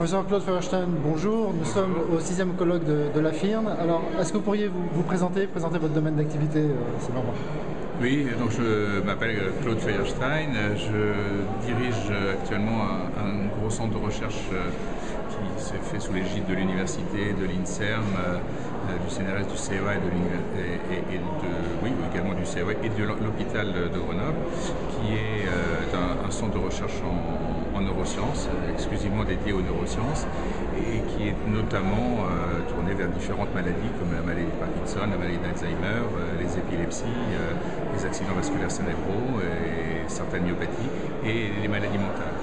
Professeur Claude Feuerstein, bonjour. Nous sommes au 6e colloque de la FIRN. Alors, est-ce que vous pourriez vous présenter votre domaine d'activité, c'est normal? Oui, donc je m'appelle Claude Feuerstein, je dirige actuellement un gros centre de recherche qui se fait sous l'égide de l'université, de l'INSERM, du CNRS, du CEA également du CEA et de l'hôpital de Grenoble, qui est un centre de recherche en neurosciences, exclusivement dédié aux neurosciences, et qui est notamment tourné vers différentes maladies comme la maladie de Parkinson, la maladie d'Alzheimer, les épilepsies, les accidents vasculaires cérébraux, et certaines myopathies et les maladies mentales.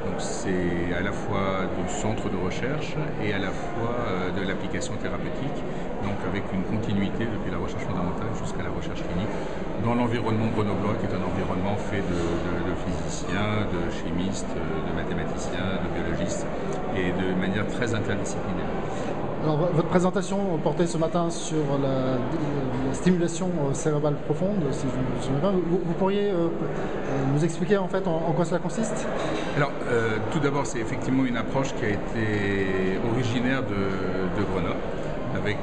Donc c'est à la fois du centre de recherche et à la fois de l'application thérapeutique, donc avec une continuité depuis la recherche fondamentale jusqu'à la recherche clinique dans l'environnement grenoblois, qui est un environnement fait de physiciens, de chimistes, de mathématiciens, de biologistes, et de manière très interdisciplinaire. Alors, votre présentation portait ce matin sur la stimulation cérébrale profonde, si je me souviens bien. Vous pourriez nous expliquer en fait en quoi cela consiste? Alors, tout d'abord, c'est effectivement une approche qui a été originaire de Grenoble, avec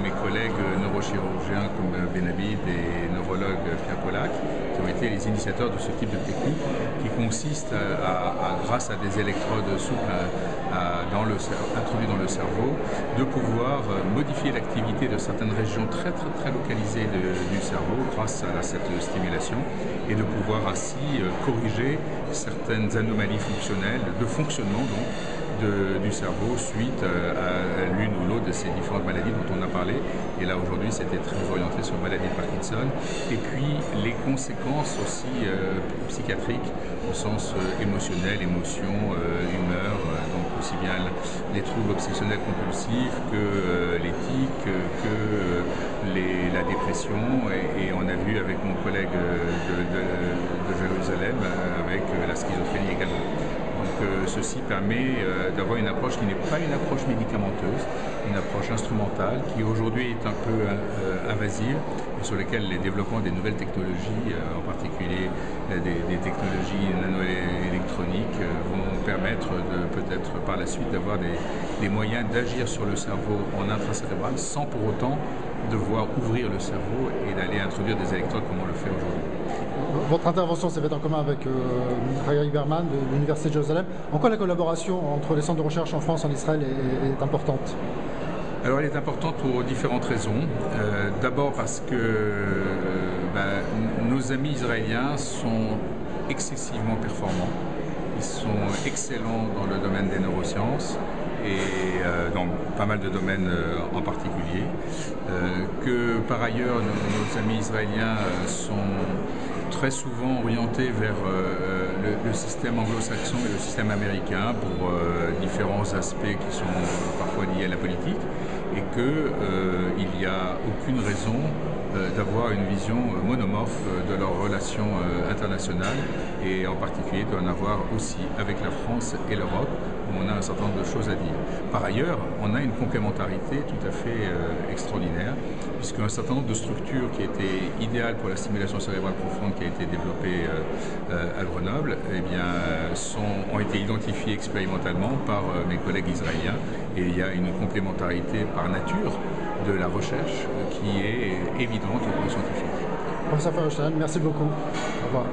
mes collègues neurochirurgiens comme Benabid et neurologue Pierre Pollack, qui ont été les initiateurs de ce type de technique qui consiste grâce à des électrodes souples introduites dans le cerveau, de pouvoir modifier l'activité de certaines régions très localisées du cerveau grâce à cette stimulation, et de pouvoir ainsi corriger certaines anomalies fonctionnelles, de fonctionnement donc, du cerveau suite à l'une ou l'autre de ces différentes maladies dont on a parlé. Et là aujourd'hui c'était très orienté sur la maladie de Parkinson, et puis les conséquences aussi psychiatriques au sens émotionnel, émotion, humeur, donc aussi bien les troubles obsessionnels compulsifs que l'éthique, que la dépression, et on a vu avec mon collègue de Jérusalem avec la schizophrénie également. Donc ceci permet d'avoir une approche qui n'est pas une approche médicamenteuse, une approche instrumentale qui aujourd'hui est un peu invasive, et sur laquelle les développements des nouvelles technologies, en particulier des technologies nanoélectroniques, vont permettre peut-être par la suite d'avoir des moyens d'agir sur le cerveau en intracérébral sans pour autant devoir ouvrir le cerveau et d'aller introduire des électrodes comme on le fait aujourd'hui. Votre intervention s'est faite en commun avec Raya Iberman de l'Université de Jérusalem. En quoi la collaboration entre les centres de recherche en France et en Israël est importante? Alors elle est importante pour différentes raisons. D'abord parce que nos amis israéliens sont excessivement performants. Ils sont excellents dans le domaine des neurosciences et dans pas mal de domaines en particulier. Que par ailleurs nos amis israéliens sont très souvent orientés vers le système anglo-saxon et le système américain pour différents aspects qui sont parfois liés à la politique, et qu'il n'y a aucune raison d'avoir une vision monomorphe de leurs relations internationales, et en particulier d'en avoir aussi avec la France et l'Europe, où on a un certain nombre de choses à dire. Par ailleurs, on a une complémentarité tout à fait extraordinaire, puisqu'un certain nombre de structures qui étaient idéales pour la stimulation cérébrale profonde qui a été développée à Grenoble, eh bien, ont été identifiées expérimentalement par mes collègues israéliens, et il y a une complémentarité par nature de la recherche qui est évidente au plan scientifique. Professeur Feuerstein, merci beaucoup. Au revoir.